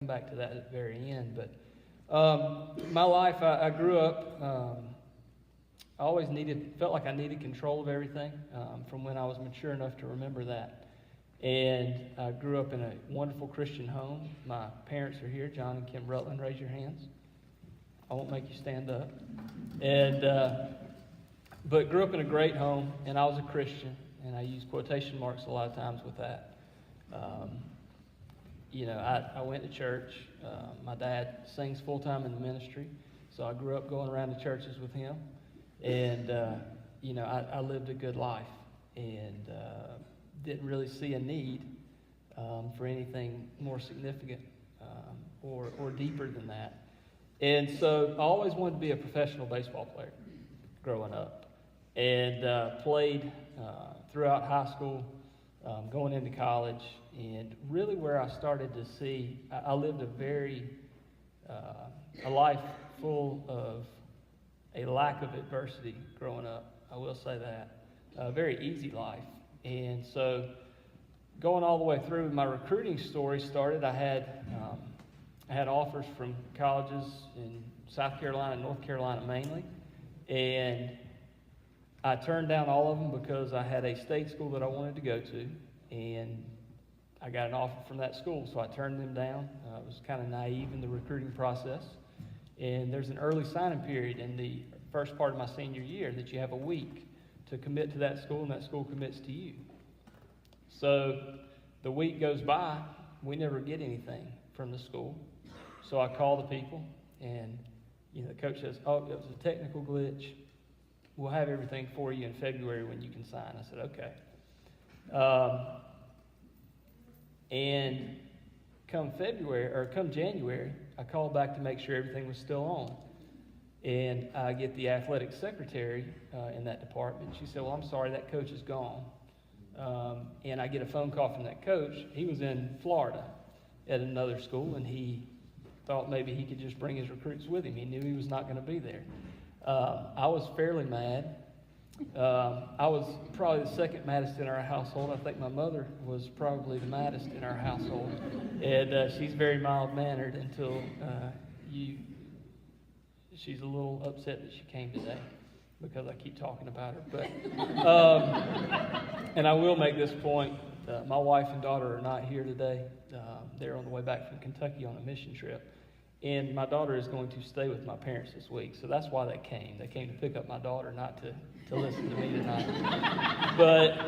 back to that at the very end. But my life, I grew up, I always felt like I needed control of everything from when I was mature enough to remember that. And I grew up in a wonderful Christian home. My parents are here, John and Kim Rutland. Raise your hands. I won't make you stand up. But grew up in a great home, and I was a Christian, and I use quotation marks a lot of times with that. I went to church. My dad sings full-time in the ministry, so I grew up going around to churches with him. And, I lived a good life and didn't really see a need for anything more significant or deeper than that. And so I always wanted to be a professional baseball player growing up, and played throughout high school, going into college, and really where I started to see, I lived a life full of a lack of adversity growing up. I will say that. A very easy life. And so going all the way through, my recruiting story started. I had offers from colleges in South Carolina, North Carolina mainly, and I turned down all of them because I had a state school that I wanted to go to, and I got an offer from that school, so I turned them down. I was kind of naive in the recruiting process. And there's an early signing period in the first part of my senior year that you have a week to commit to that school, and that school commits to you. So the week goes by, we never get anything from the school. So I call the people, and the coach says, "Oh, it was a technical glitch. We'll have everything for you in February when you can sign." I said, "Okay." And come January, I called back to make sure everything was still on. And I get the athletic secretary in that department. She said, "Well, I'm sorry, that coach is gone." And I get a phone call from that coach. He was in Florida at another school, and he thought maybe he could just bring his recruits with him. He knew he was not going to be there. I was fairly mad. I was probably the second maddest in our household. I think my mother was probably the maddest in our household. And she's very mild-mannered until she's a little upset that she came today because I keep talking about her. But and I will make this point. My wife and daughter are not here today. They're on the way back from Kentucky on a mission trip. And my daughter is going to stay with my parents this week, so that's why they came. They came to pick up my daughter, not to listen to me tonight. But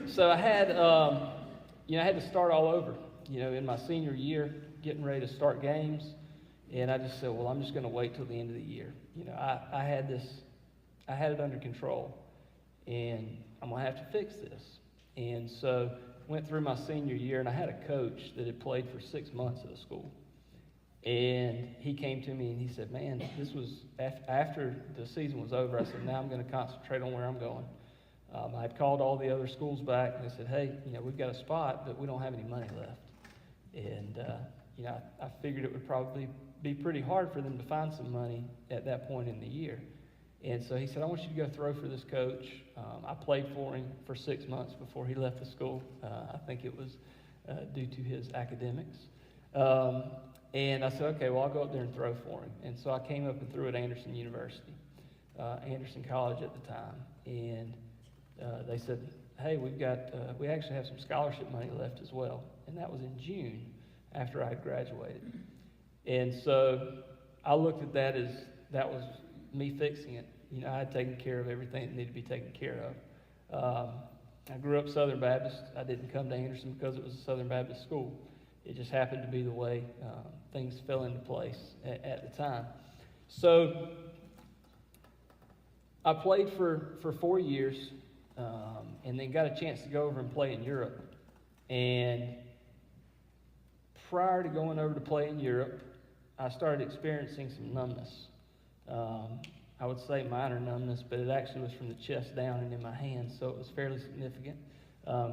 so I had to start all over. In my senior year, getting ready to start games, and I just said, "Well, I'm just going to wait till the end of the year." I had it under control, and I'm going to have to fix this. And so went through my senior year, and I had a coach that had played for 6 months at a school. And he came to me and he said, "Man, this was after the season was over." I said, "Now I'm going to concentrate on where I'm going." I had called all the other schools back, and they said, "Hey, we've got a spot, but we don't have any money left." And, I figured it would probably be pretty hard for them to find some money at that point in the year. And so he said, "I want you to go throw for this coach." I played for him for 6 months before he left the school. I think it was due to his academics. And I said, "Okay, well, I'll go up there and throw for him." And so I came up and threw at Anderson University, Anderson College at the time. And they said, "Hey, we actually have some scholarship money left as well." And that was in June after I had graduated. And so I looked at that as that was me fixing it. I had taken care of everything that needed to be taken care of. I grew up Southern Baptist. I didn't come to Anderson because it was a Southern Baptist school. It just happened to be the way things fell into place at the time. So I played for 4 years and then got a chance to go over and play in Europe. And prior to going over to play in Europe, I started experiencing some numbness. I would say minor numbness, but it actually was from the chest down and in my hands, so it was fairly significant.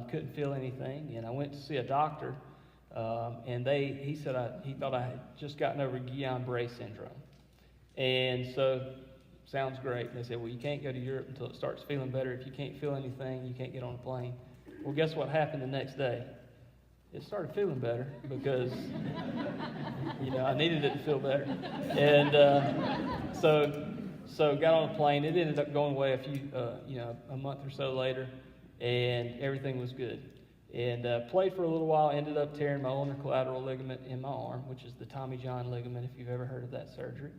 Couldn't feel anything, and I went to see a doctor. And he said he thought I had just gotten over Guillain-Barré syndrome. And so, sounds great. And they said, "Well, you can't go to Europe until it starts feeling better. If you can't feel anything, you can't get on a plane." Well, guess what happened the next day? it started feeling better because, I needed it to feel better. And so got on a plane. It ended up going away a month or so later, and everything was good. And played for a little while, ended up tearing my ulnar collateral ligament in my arm, which is the Tommy John ligament, if you've ever heard of that surgery.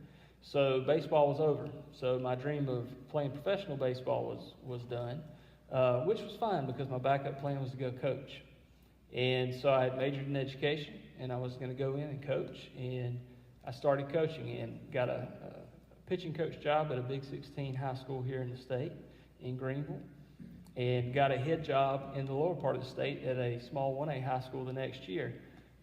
So baseball was over. So my dream of playing professional baseball was done, which was fine because my backup plan was to go coach. And so I had majored in education, and I was going to go in and coach. And I started coaching and got a pitching coach job at a Big 16 high school here in the state in Greenville, and got a head job in the lower part of the state at a small 1A high school the next year.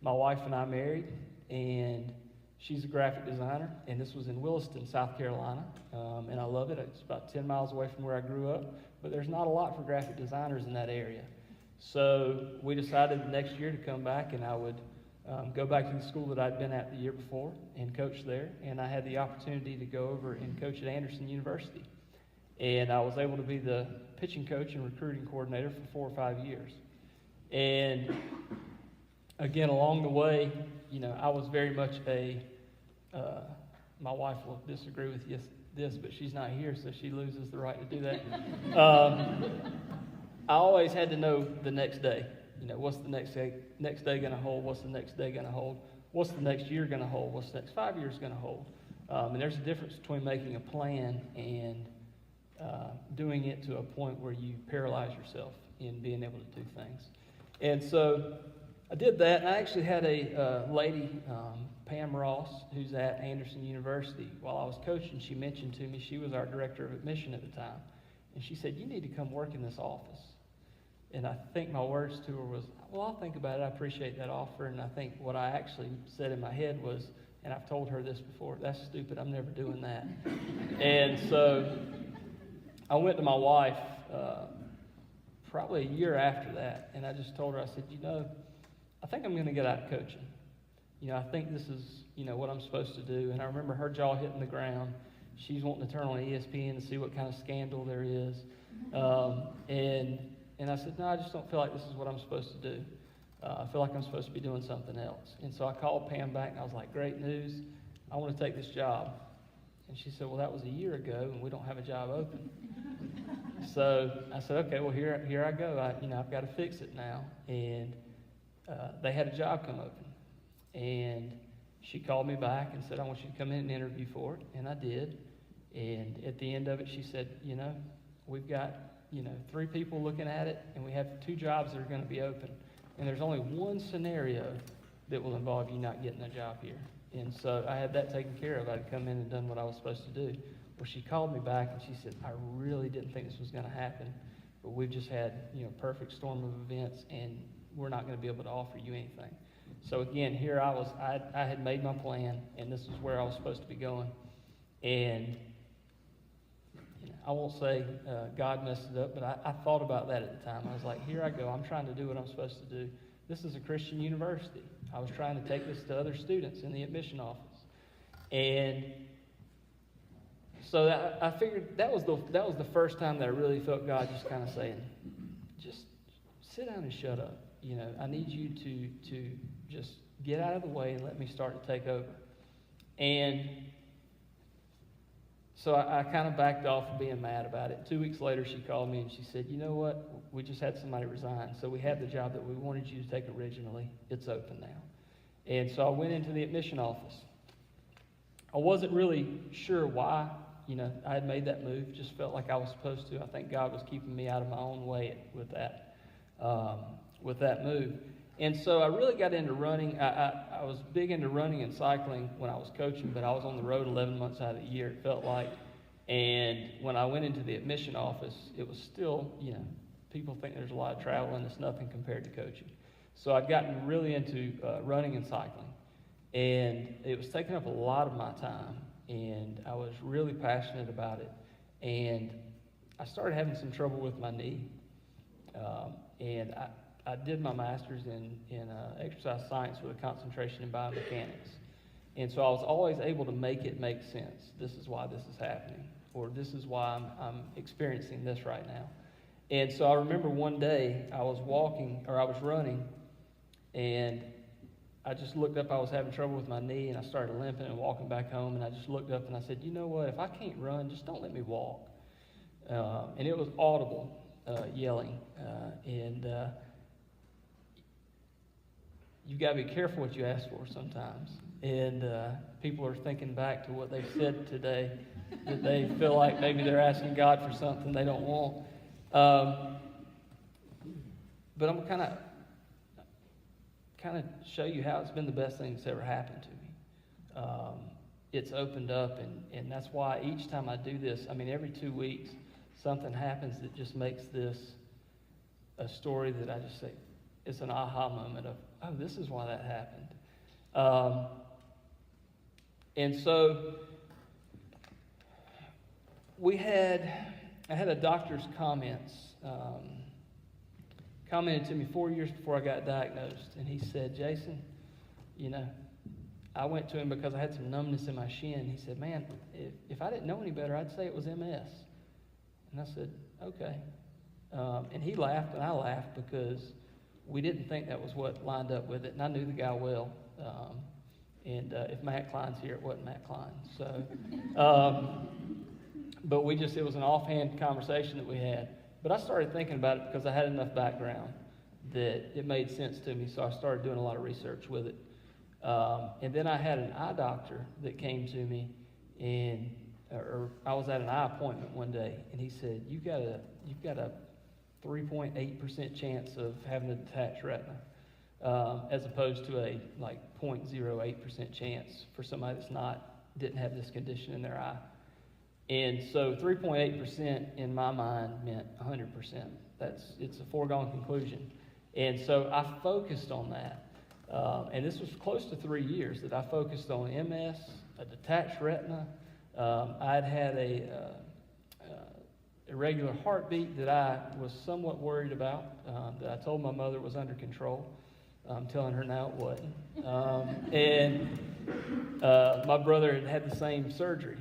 My wife and I married, and she's a graphic designer, and this was in Williston, South Carolina, and I love it. It's about 10 miles away from where I grew up, but there's not a lot for graphic designers in that area. So we decided the next year to come back, and I would go back to the school that I'd been at the year before and coach there, and I had the opportunity to go over and coach at Anderson University. And I was able to be the pitching coach and recruiting coordinator for 4 or 5 years. And again, along the way, I was very much my wife will disagree with this, but she's not here, so she loses the right to do that. I always had to know the next day. What's the next day going to hold? What's the next day going to hold? What's the next year going to hold? What's the next 5 years going to hold? And there's a difference between making a plan and doing it to a point where you paralyze yourself in being able to do things. And so I did that, and I actually had a lady, Pam Ross, who's at Anderson University. While I was coaching, she mentioned to me, she was our director of admission at the time, and she said, "You need to come work in this office." And I think my words to her was, "Well, I'll think about it. I appreciate that offer." And I think what I actually said in my head was, and I've told her this before, "That's stupid. I'm never doing that." And so I went to my wife probably a year after that, and I just told her, I said, I think I'm going to get out of coaching. I think this is, what I'm supposed to do. And I remember her jaw hitting the ground. She's wanting to turn on ESPN and see what kind of scandal there is. And I said, no, I just don't feel like this is what I'm supposed to do. I feel like I'm supposed to be doing something else. And so I called Pam back, and I was like, great news. I want to take this job. And she said, well, that was a year ago, and we don't have a job open. So I said, okay, well, here I go. I've got to fix it now. And they had a job come open. And she called me back and said, I want you to come in and interview for it. And I did. And at the end of it, she said, we've got, 3 people looking at it, and we have 2 jobs that are going to be open. And there's only one scenario that will involve you not getting a job here. And so I had that taken care of. I'd come in and done what I was supposed to do. Well, she called me back, and she said, I really didn't think this was going to happen, but we've just had, perfect storm of events, and we're not going to be able to offer you anything. So again, here I was, I had made my plan, and this is where I was supposed to be going. And I won't say God messed it up, but I thought about that at the time. I was like, here I go. I'm trying to do what I'm supposed to do. This is a Christian university. I was trying to take this to other students in the admission office. And so I figured that was the first time that I really felt God just kind of saying, just sit down and shut up. I need you to just get out of the way and let me start to take over. And so I kind of backed off of being mad about it. 2 weeks later, she called me and she said, you know what? We just had somebody resign. So we had the job that we wanted you to take originally. It's open now. And so I went into the admission office. I wasn't really sure why, I had made that move. Just felt like I was supposed to. I think God was keeping me out of my own way with that move. And so I really got into running. I was big into running and cycling when I was coaching, but I was on the road 11 months out of the year, it felt like. And when I went into the admission office, it was still, people think there's a lot of travel, and it's nothing compared to coaching. So I'd gotten really into running and cycling. And it was taking up a lot of my time, and I was really passionate about it. And I started having some trouble with my knee. And I did my master's in exercise science with a concentration in biomechanics. And so I was always able to make it make sense. This is why this is happening, or this is why I'm experiencing this right now. And so I remember one day I was running, And I just looked up, I was having trouble with my knee, and I started limping and walking back home, and I just looked up and I said, you know what, if I can't run, just don't let me walk. And it was audible yelling. You've got to be careful what you ask for sometimes. And people are thinking back to what they've said today, that they feel like maybe they're asking God for something they don't want. But I'm kind of show you how it's been the best thing that's ever happened to me. It's opened up, and that's why each time I do this, I mean, every 2 weeks, something happens that just makes this a story that I just say, it's an aha moment of, oh, this is why that happened. And so I had a doctor's commented to me 4 years before I got diagnosed, and he said, Jason, you know, I went to him because I had some numbness in my shin. He said, man, if I didn't know any better, I'd say it was MS. And I said, okay. And he laughed, and I laughed because we didn't think that was what lined up with it, and I knew the guy well. And if Matt Klein's here, it wasn't Matt Klein. So, but it was an offhand conversation that we had. But I started thinking about it because I had enough background that it made sense to me, so I started doing a lot of research with it. And then I had an eye doctor that came to me, and I was at an eye appointment one day, and he said, you've got a 3.8% chance of having a detached retina, as opposed to a 0.08% chance for somebody didn't have this condition in their eye. And so 3.8% in my mind meant 100%. It's a foregone conclusion. And so I focused on that. And this was close to 3 years that I focused on MS, a detached retina. I'd had a irregular heartbeat that I was somewhat worried about, that I told my mother was under control. I'm telling her now it wasn't. My brother had the same surgery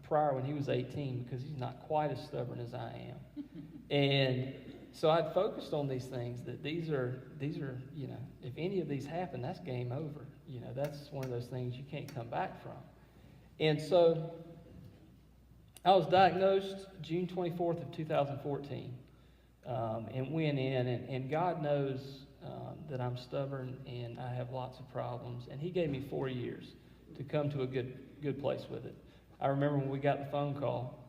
prior when he was 18 because he's not quite as stubborn as I am. And so I'd focused on these things, that these are, you know, if any of these happen, that's game over. You know, that's one of those things you can't come back from. And so I was diagnosed June 24th of 2014, and went in, and God knows that I'm stubborn and I have lots of problems, and he gave me 4 years to come to a good place with it. I remember when we got the phone call,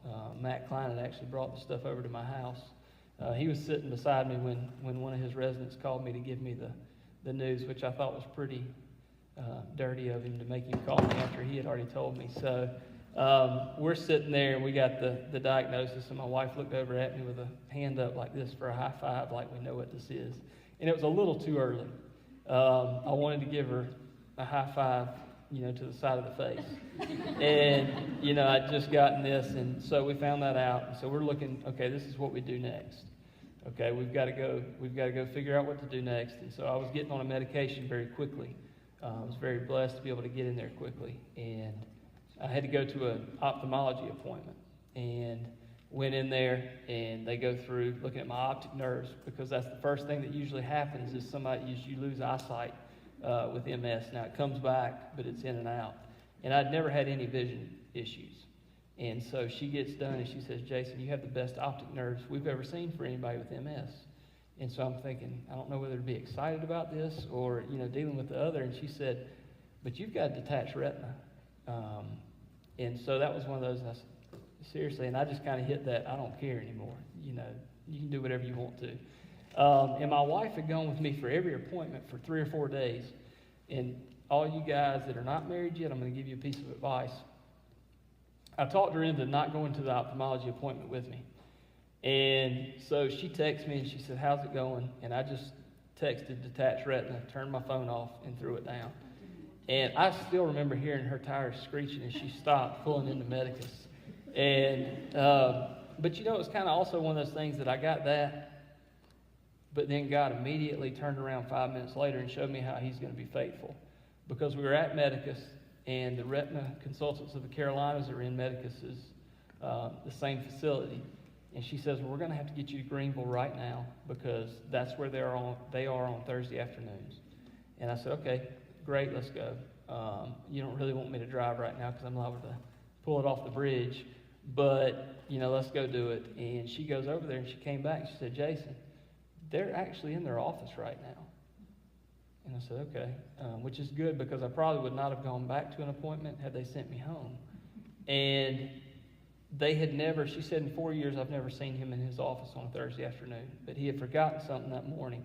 Matt Klein had actually brought the stuff over to my house. He was sitting beside me when one of his residents called me to give me the news, which I thought was pretty dirty of him to make him call me after he had already told me. So we're sitting there, and we got the diagnosis, and my wife looked over at me with a hand up like this for a high five, like we know what this is. And it was a little too early. I wanted to give her a high five, you know, to the side of the face. And, you know, I'd just gotten this, and so we found that out. And so we're looking, okay, this is what we do next. Okay, we've got to go figure out what to do next. And so I was getting on a medication very quickly. I was very blessed to be able to get in there quickly. And I had to go to an ophthalmology appointment, and went in there, and they go through looking at my optic nerves, because that's the first thing that usually happens is you lose eyesight with MS. Now it comes back, but it's in and out. And I'd never had any vision issues. And so she gets done and she says, Jason, you have the best optic nerves we've ever seen for anybody with MS. And so I'm thinking, I don't know whether to be excited about this or, you know, dealing with the other. And she said, but you've got a detached retina. And so that was one of those, and I said, seriously, and I just kind of hit that, I don't care anymore. You know, you can do whatever you want to. And my wife had gone with me for every appointment for 3 or 4 days. And all you guys that are not married yet, I'm going to give you a piece of advice. I talked her into not going to the ophthalmology appointment with me. And so she texted me and she said, how's it going? And I just texted detached retina, turned my phone off, and threw it down. And I still remember hearing her tires screeching as she stopped pulling into Medicus. And, but you know, it was kind of also one of those things that I got that, but then God immediately turned around 5 minutes later and showed me how he's going to be faithful. Because we were at Medicus, and the retina consultants of the Carolinas are in Medicus's, the same facility. And she says, well, we're going to have to get you to Greenville right now because that's where they are on Thursday afternoons. And I said, okay, great, let's go. You don't really want me to drive right now because I'm liable to pull it off the bridge. But, let's go do it. And she goes over there and she came back and she said, Jason, they're actually in their office right now. And I said, okay, which is good because I probably would not have gone back to an appointment had they sent me home. And they had never, she said, in 4 years, I've never seen him in his office on a Thursday afternoon. But he had forgotten something that morning,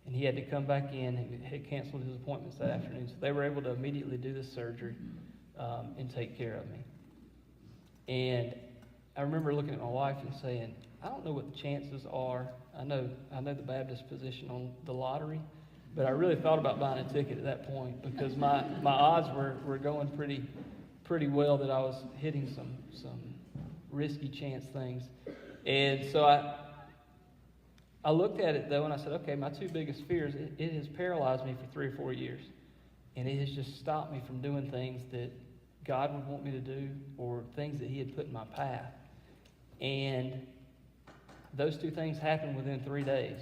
and he had to come back in and had canceled his appointments that afternoon. So they were able to immediately do this surgery and take care of me. And I remember looking at my wife and saying, I don't know what the chances are. I know the Baptist position on the lottery, but I really thought about buying a ticket at that point because my odds were going pretty well that I was hitting some risky chance things. And so I looked at it though and I said, okay, my two biggest fears, it has paralyzed me for 3 or 4 years. And it has just stopped me from doing things that God would want me to do or things that he had put in my path. And those two things happened within 3 days.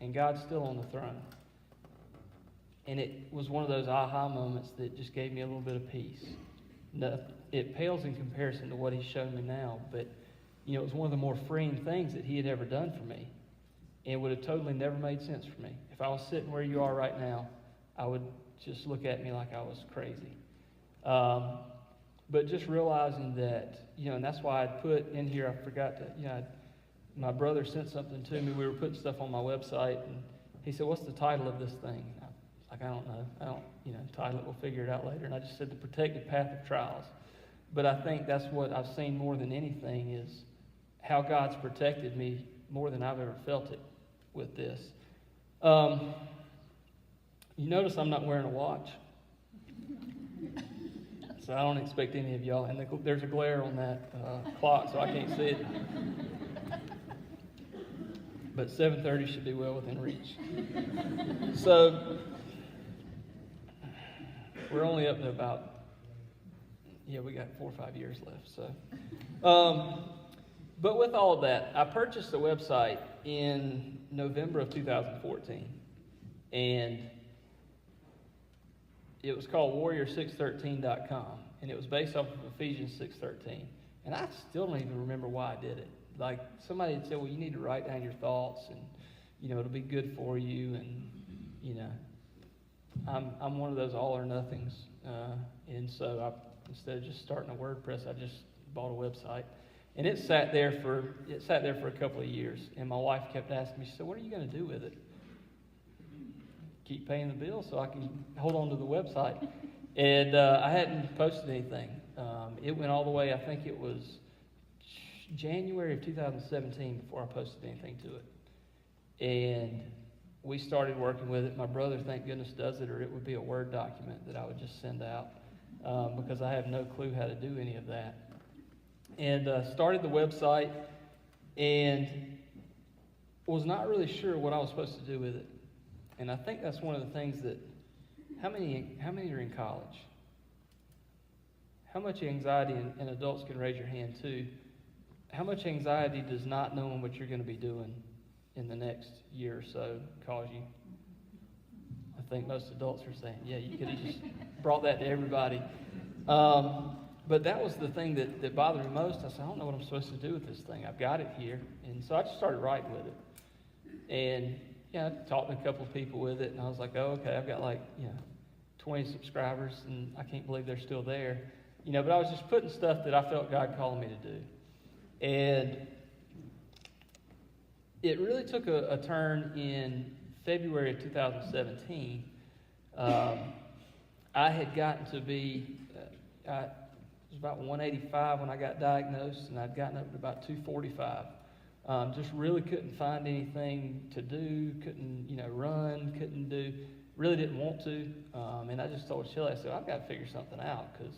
And God's still on the throne. And it was one of those aha moments that just gave me a little bit of peace. No, it pales in comparison to what he's shown me now, but it was one of the more freeing things that he had ever done for me. And it would have totally never made sense for me. If I was sitting where you are right now, I would just look at me like I was crazy. But just realizing that, and that's why I put in here, I forgot to, my brother sent something to me. We were putting stuff on my website, and he said, what's the title of this thing? I don't know. Title it, we'll figure it out later. And I just said, The Protected Path of Trials. But I think that's what I've seen more than anything is how God's protected me more than I've ever felt it with this. You notice I'm not wearing a watch. So I don't expect any of y'all. And there's a glare on that clock, so I can't see it. But 7:30 should be well within reach. So we're only up to about, we got 4 or 5 years left. So, but with all of that, I purchased the website in November of 2014, and it was called Warrior613.com, and it was based off of Ephesians 6:13. And I still don't even remember why I did it. Like somebody had said, well, you need to write down your thoughts, and it'll be good for you, and I'm one of those all or nothings, and so instead of just starting a WordPress, I just bought a website, and it sat there for a couple of years. And my wife kept asking me, she said, "What are you going to do with it?" Keep paying the bills so I can hold on to the website, and I hadn't posted anything. It went all the way. I think it was January of 2017 before I posted anything to it, and we started working with it. My brother, thank goodness, does it, or it would be a Word document that I would just send out because I have no clue how to do any of that. And started the website and was not really sure what I was supposed to do with it. And I think that's one of the things that, how many are in college? How much anxiety, and adults can raise your hand too, how much anxiety does not knowing what you're going to be doing in the next year or so cause you? I think most adults are saying, yeah, you could have just brought that to everybody. But that was the thing that bothered me most. I said, I don't know what I'm supposed to do with this thing. I've got it here. And so I just started writing with it. And, I talked to a couple of people with it, and I was like, oh, okay, I've got 20 subscribers, and I can't believe they're still there. But I was just putting stuff that I felt God calling me to do. And it really took a turn in February of 2017. I had gotten to be, it was about 185 when I got diagnosed, and I'd gotten up to about 245. Just really couldn't find anything to do, couldn't, run, really didn't want to. And I just told Shelley, I said, I've got to figure something out because,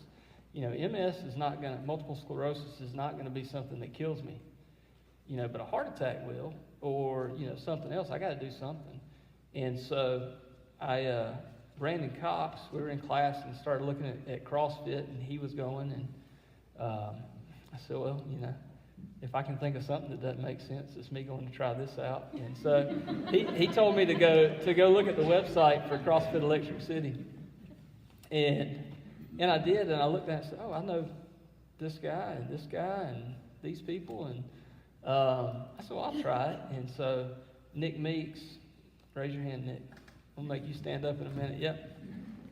MS is not going to, multiple sclerosis is not going to be something that kills me, but a heart attack will, or, something else. I got to do something. And so Brandon Cox, we were in class and started looking at CrossFit, and he was going, and I said, well, if I can think of something that doesn't make sense, it's me going to try this out. And so he told me to go look at the website for CrossFit Electric City. And I did, and I looked at it and said, oh, I know this guy and these people. And I said, well, I'll try it. And so Nick Meeks, raise your hand, Nick. I'll make you stand up in a minute. Yep.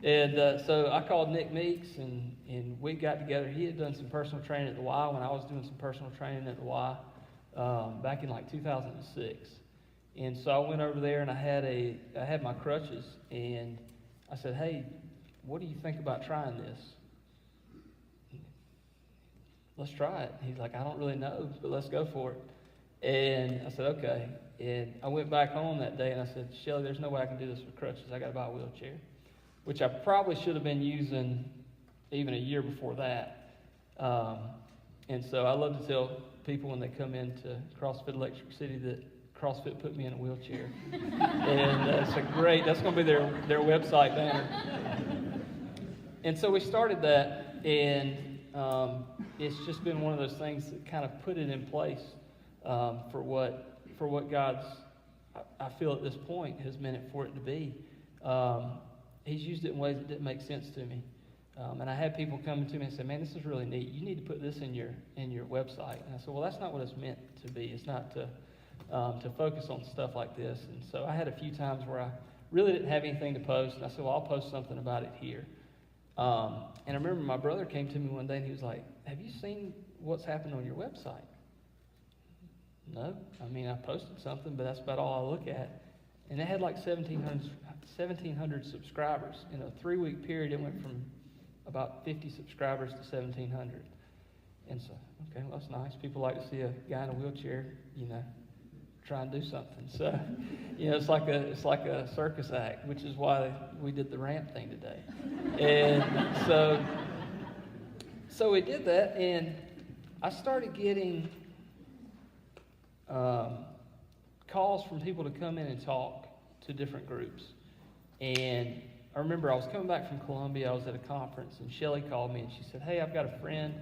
And so I called Nick Meeks, and we got together. He had done some personal training at the Y when I was doing some personal training at the Y back in like 2006. And so I went over there, and I had my crutches, and I said, hey, what do you think about trying this? Let's try it. He's like, I don't really know, but let's go for it. And I said, okay. And I went back home that day, and I said, Shelly, there's no way I can do this with crutches. I got to buy a wheelchair, which I probably should have been using even a year before that. And so I love to tell people when they come into CrossFit Electric City that CrossFit put me in a wheelchair. And that's going to be their website banner. And so we started that, and it's just been one of those things that kind of put it in place for what God's, I feel at this point, has meant it for it to be. He's used it in ways that didn't make sense to me. And I had people coming to me and say, man, this is really neat. You need to put this in your website. And I said, well, that's not what it's meant to be. It's not to focus on stuff like this. And so I had a few times where I really didn't have anything to post. And I said, well, I'll post something about it here. And I remember my brother came to me one day and he was like, have you seen what's happened on your website? No. I mean, I posted something, but that's about all I look at. And it had like 1,700 subscribers. In a 3-week period, it went from about 50 subscribers to 1,700. And so, okay, well, that's nice. People like to see a guy in a wheelchair, try and do something. So, it's like a circus act, which is why we did the ramp thing today. And so we did that, and I started getting calls from people to come in and talk to different groups. And I remember I was coming back from Columbia. I was at a conference, and Shelly called me, and she said, hey, I've got a friend.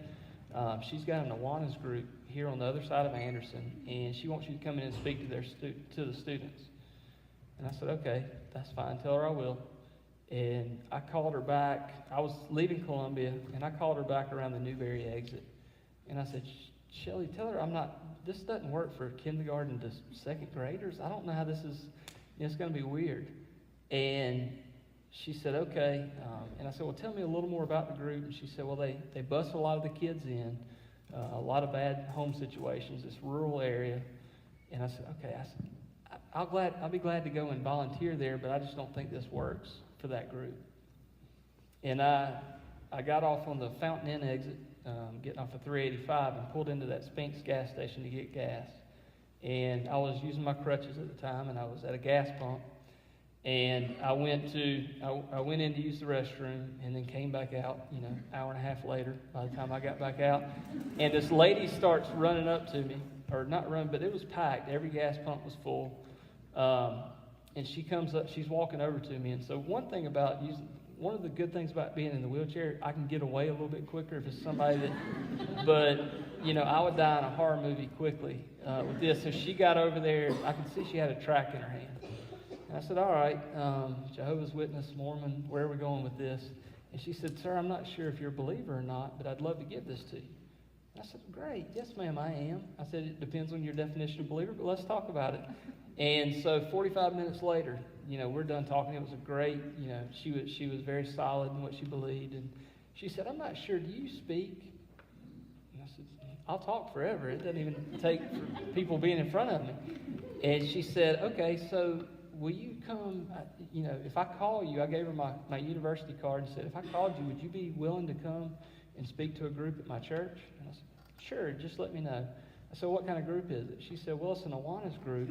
She's got an Awanas group here on the other side of Anderson, and she wants you to come in and speak to the students. And I said, okay, that's fine. Tell her I will. And I called her back. I was leaving Columbia, and I called her back around the Newberry exit. And I said, Shelly, tell her this doesn't work for kindergarten to second graders. I don't know how this is, it's going to be weird. And she said, okay. And I said, well, tell me a little more about the group. And she said, well, they bus a lot of the kids in, a lot of bad home situations, this rural area. And I said, okay. I said, I'll be glad to go and volunteer there, but I just don't think this works for that group. And I got off on the Fountain Inn exit, getting off of 385, and pulled into that Spinks gas station to get gas. And I was using my crutches at the time, and I was at a gas pump. And I went in to use the restroom, and then came back out, hour and a half later by the time I got back out. And this lady starts running up to me, or not running, but it was packed. Every gas pump was full. And she comes up, she's walking over to me. And so one of the good things about being in the wheelchair, I can get away a little bit quicker if it's somebody that, but, I would die in a horror movie quickly with this. So she got over there, I could see she had a tract in her hand. And I said, all right, Jehovah's Witness, Mormon, where are we going with this? And she said, sir, I'm not sure if you're a believer or not, but I'd love to give this to you. And I said, great, yes, ma'am, I am. I said, it depends on your definition of believer, but let's talk about it. And so 45 minutes later, we're done talking. It was a great, she was very solid in what she believed. And she said, I'm not sure, do you speak? And I said, I'll talk forever. It doesn't even take for people being in front of me. And she said, okay, so will you come, if I call you, I gave her my university card and said, if I called you, would you be willing to come and speak to a group at my church? And I said, sure, just let me know. I said, what kind of group is it? She said, well, it's an Awanas group,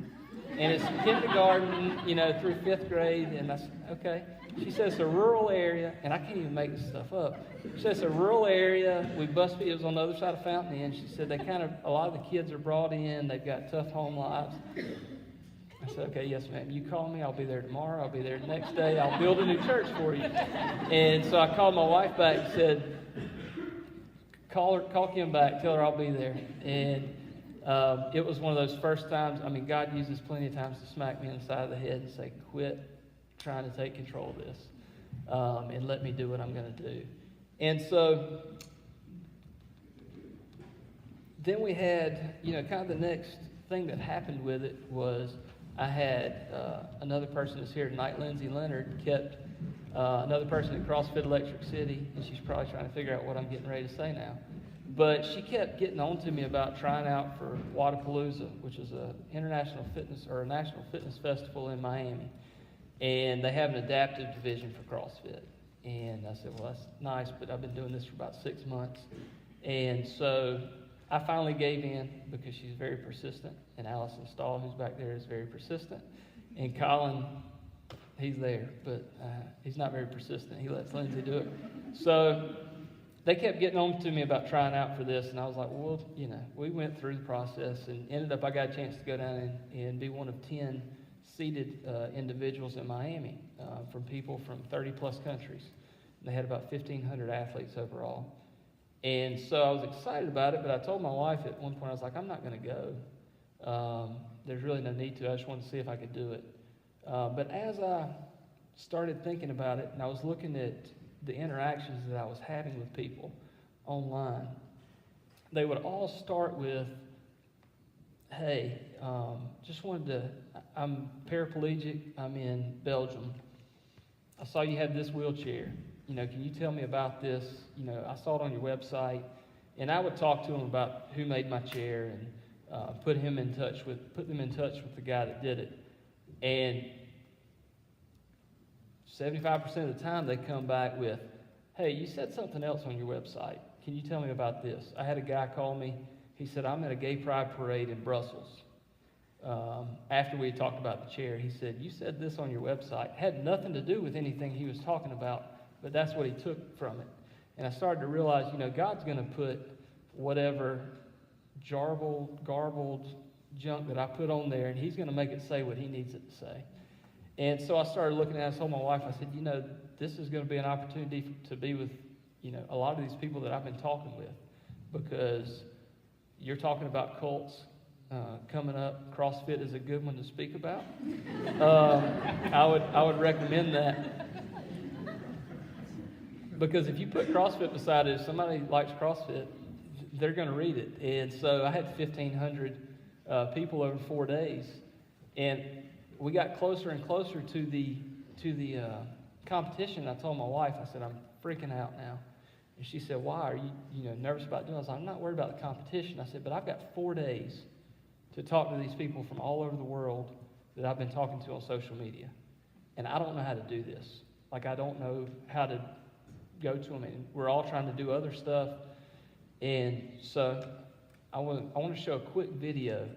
and it's kindergarten, through 5th grade. And I said, okay. She said, it's a rural area, and I can't even make this stuff up. She said, it's a rural area. It was on the other side of Fountain Inn. She said, a lot of the kids are brought in. They've got tough home lives. I said, okay, yes, ma'am. You call me. I'll be there tomorrow. I'll be there the next day. I'll build a new church for you. And so I called my wife back and said, call Kim back. Tell her I'll be there. And It was one of those first times, I mean, God uses plenty of times to smack me on the side of the head and say, quit trying to take control of this, and let me do what I'm going to do. And so then we had, kind of the next thing that happened with it was I had another person that's here tonight, Lindsay Leonard, kept another person at CrossFit Electric City, and she's probably trying to figure out what I'm getting ready to say now. But she kept getting on to me about trying out for Wodapalooza, which is a national fitness festival in Miami. And they have an adaptive division for CrossFit. And I said, well, that's nice, but I've been doing this for about 6 months. And so I finally gave in because she's very persistent. And Allison Stahl, who's back there, is very persistent. And Colin, he's there, but he's not very persistent. He lets Lindsay do it. So they kept getting on to me about trying out for this, and I was like, well, we went through the process and ended up, I got a chance to go down and be one of 10 seated individuals in Miami from people from 30-plus countries. They had about 1,500 athletes overall. And so I was excited about it, but I told my wife at one point, I was like, I'm not going to go. There's really no need to. I just wanted to see if I could do it. But as I started thinking about it, and I was looking at the interactions that I was having with people online, they would all start with, hey, I'm paraplegic, I'm in Belgium. I saw you had this wheelchair. Can you tell me about this? I saw it on your website. And I would talk to them about who made my chair and put them in touch with the guy that did it. And 75% of the time they come back with, hey, you said something else on your website. Can you tell me about this? I had a guy call me. He said, I'm at a gay pride parade in Brussels. After we had talked about the chair, he said, you said this on your website. Had nothing to do with anything he was talking about, but that's what he took from it. And I started to realize, God's going to put whatever garbled junk that I put on there, and he's going to make it say what he needs it to say. And so I started looking at it. I told my wife, I said, this is going to be an opportunity to be with, a lot of these people that I've been talking with, because you're talking about cults coming up. CrossFit is a good one to speak about. I would recommend that, because if you put CrossFit beside it, if somebody likes CrossFit, they're going to read it. And so I had 1,500 people over 4 days, and we got closer and closer to the competition. I told my wife, I said, I'm freaking out now. And she said, why? Are you nervous about doing it? I was like, I'm not worried about the competition. I said, but I've got 4 days to talk to these people from all over the world that I've been talking to on social media. And I don't know how to do this. Like, I don't know how to go to them. And we're all trying to do other stuff. And so I want to show a quick video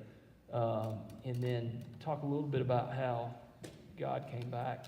and then talk a little bit about how God came back